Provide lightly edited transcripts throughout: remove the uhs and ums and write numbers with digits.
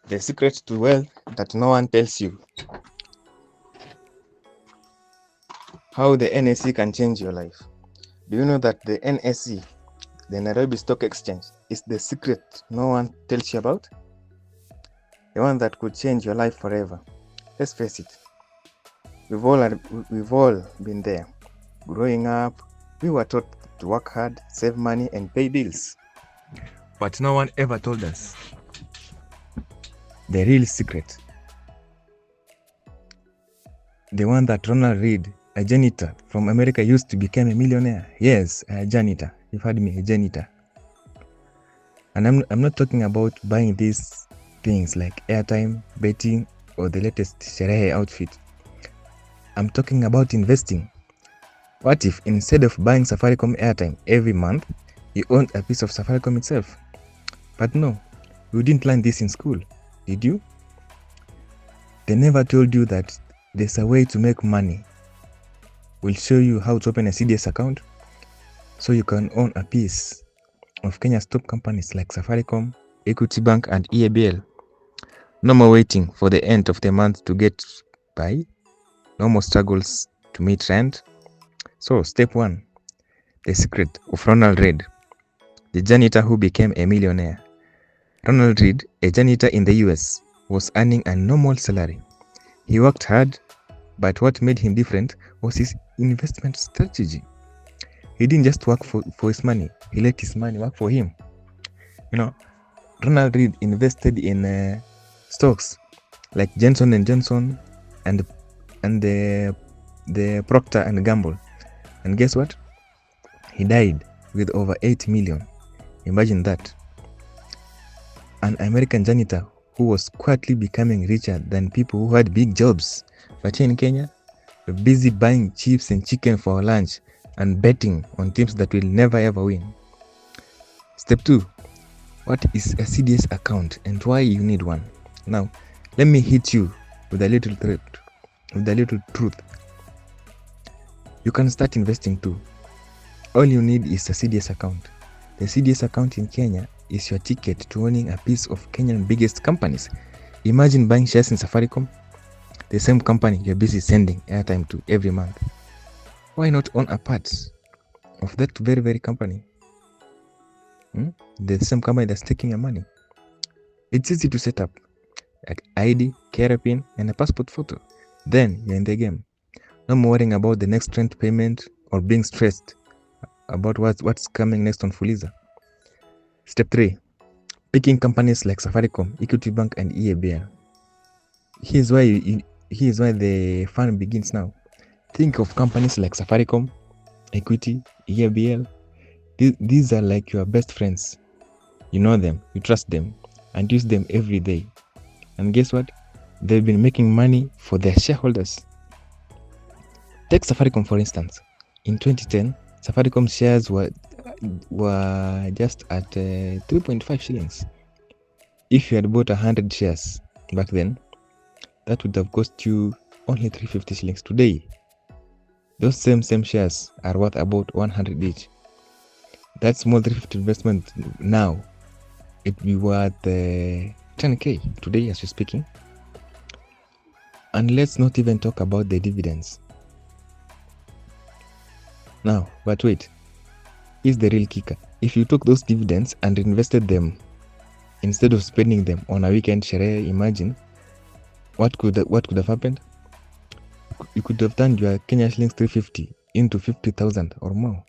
The secret to wealth that no one tells you. How the NSE can change your life. Do you know that the NSE, the Nairobi Stock Exchange, is the secret no one tells you about? The one that could change your life forever. Let's face it. We've all been there. Growing up, we were taught to work hard, save money, and pay bills. But no one ever told us the real secret. The one that Ronald Read, a janitor from America, used to become a millionaire. Yes, a janitor. You've heard me, a janitor. And I'm not talking about buying these things like airtime, betting, or the latest sherehe outfit. I'm talking about investing. What if instead of buying Safaricom airtime every month, you owned a piece of Safaricom itself? But no, you didn't learn this in school, did you? They never told you that there's a way to make money. We'll show you how to open a CDS account so you can own a piece of Kenya's top companies like Safaricom, Equity Bank, and EABL. No more waiting for the end of the month to get by. No more struggles to meet rent. So, step 1, the secret of Ronald Read, the janitor who became a millionaire. Ronald Read, a janitor in the US, was earning a normal salary. He worked hard, but what made him different was his investment strategy. He didn't just work for his money, he let his money work for him. Ronald Read invested in stocks like Johnson & Johnson and the Procter & Gamble. And guess what? He died with over 8 million. Imagine that. An American janitor who was quietly becoming richer than people who had big jobs. But here in Kenya, we're busy buying chips and chicken for our lunch and betting on teams that will never ever win. Step 2. What is a CDS account and why you need one? Now, let me hit you with a little truth. You can start investing too. All you need is a CDS account. The CDS account in Kenya is your ticket to owning a piece of Kenyan biggest companies. Imagine buying shares in Safaricom, the same company you're busy sending airtime to every month. Why not own a part of that very, very company? The same company that's taking your money. It's easy to set up. Like ID, carrier pin, and a passport photo. Then you're in the game. No more worrying about the next rent payment or being stressed about what's coming next on Fuliza. Step 3. Picking companies like Safaricom, Equity Bank, and EABL. Here's why the fun begins now. Think of companies like Safaricom, Equity, EABL. These are like your best friends. You know them, you trust them, and use them every day. And guess what? They've been making money for their shareholders. Take Safaricom for instance. In 2010, Safaricom shares were just at 3.5 shillings. If you had bought 100 shares back then, that would have cost you only 350 shillings. Today, those same shares are worth about 100 each. That small 350 investment now, it will be worth 10k today as we're speaking. And let's not even talk about the dividends. Now, but wait, here's the real kicker. If you took those dividends and invested them instead of spending them on a weekend share, imagine what could have happened? You could have turned your Kenya shillings 350 into 50,000 or more.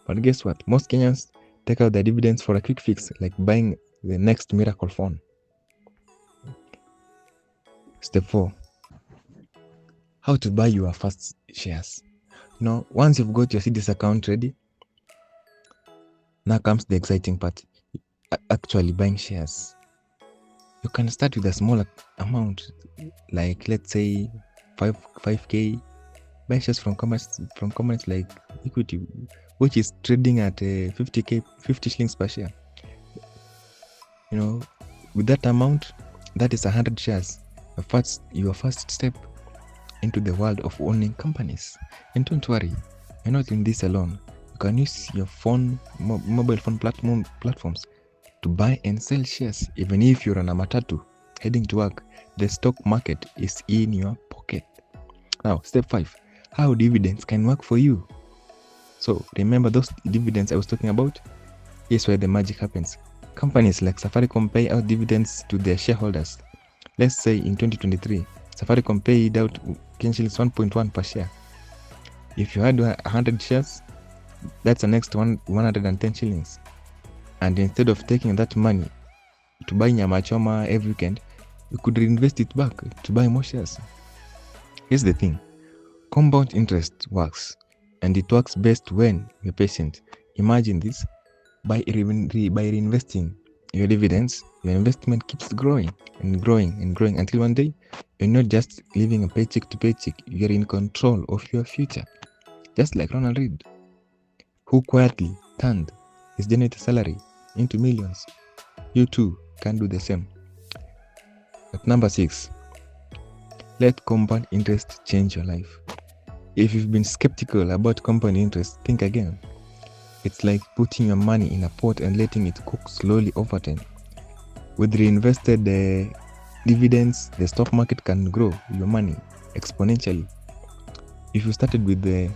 But guess what? Most Kenyans take out their dividends for a quick fix, like buying the next miracle phone. Step 4. How to buy your first shares. Once you've got your CDS account ready, now comes the exciting part. Actually buying shares. You can start with a small amount, like let's say 5k. Buy shares from companies like Equity, which is trading at 50 shillings per share. With that amount, that is 100 shares. Your first step into the world of owning companies. And don't worry, you're not in this alone. You can use your mobile phone platforms to buy and sell shares, even if you're on a matatu heading to work. The stock market is in your pocket. Now, step 5, how dividends can work for you. So remember those dividends I was talking about? Here's where the magic happens. Companies like Safaricom pay out dividends to their shareholders. Let's say in 2023, Safaricom paid out shillings 1.1 per share. If you had 100 shares, that's the next 110 shillings. And instead of taking that money to buy nyama choma every weekend, you could reinvest it back to buy more shares. Here's the thing. Compound interest works, and it works best when you're patient. Imagine this. By reinvesting your dividends, your investment keeps growing and growing and growing until one day you're not just living a paycheck to paycheck, you're in control of your future. Just like Ronald Read, who quietly turned his janitor salary into millions. You too can do the same. At number 6, let compound interest change your life. If you've been skeptical about compound interest, think again. It's like putting your money in a pot and letting it cook slowly over time. With reinvested dividends, the stock market can grow your money exponentially. If you started with the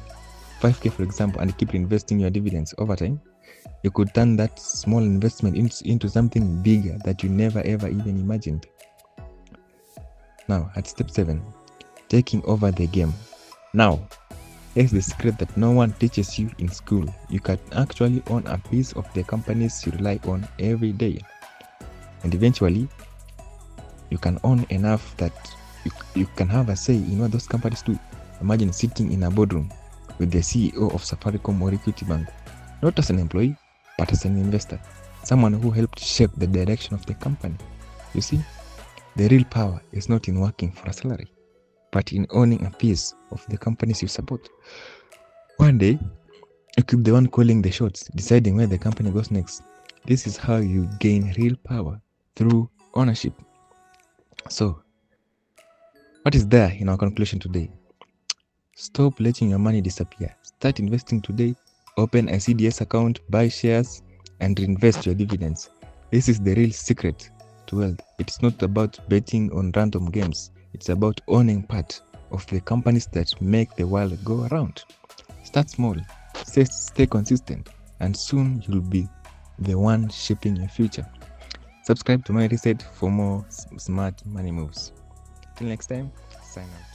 5K, for example, and keep reinvesting your dividends over time, you could turn that small investment into something bigger that you never ever even imagined. Now, at step 7, taking over the game. Now, here's the secret that no one teaches you in school. You can actually own a piece of the companies you rely on every day. And eventually, you can own enough that you can have a say in what those companies do. Imagine sitting in a boardroom with the CEO of Safaricom or Equity Bank, not as an employee, but as an investor, someone who helped shape the direction of the company. You see, the real power is not in working for a salary, but in owning a piece of the companies you support. One day, you keep the one calling the shots, deciding where the company goes next. This is how you gain real power, through ownership. So, what is there in our conclusion today? Stop letting your money disappear. Start investing today. Open a CDS account, buy shares, and reinvest your dividends. This is the real secret to wealth. It's not about betting on random games. It's about owning part of the companies that make the world go around. Start small, stay consistent, and soon you'll be the one shaping your future. Subscribe to my reset for more smart money moves. Till next time, sign out.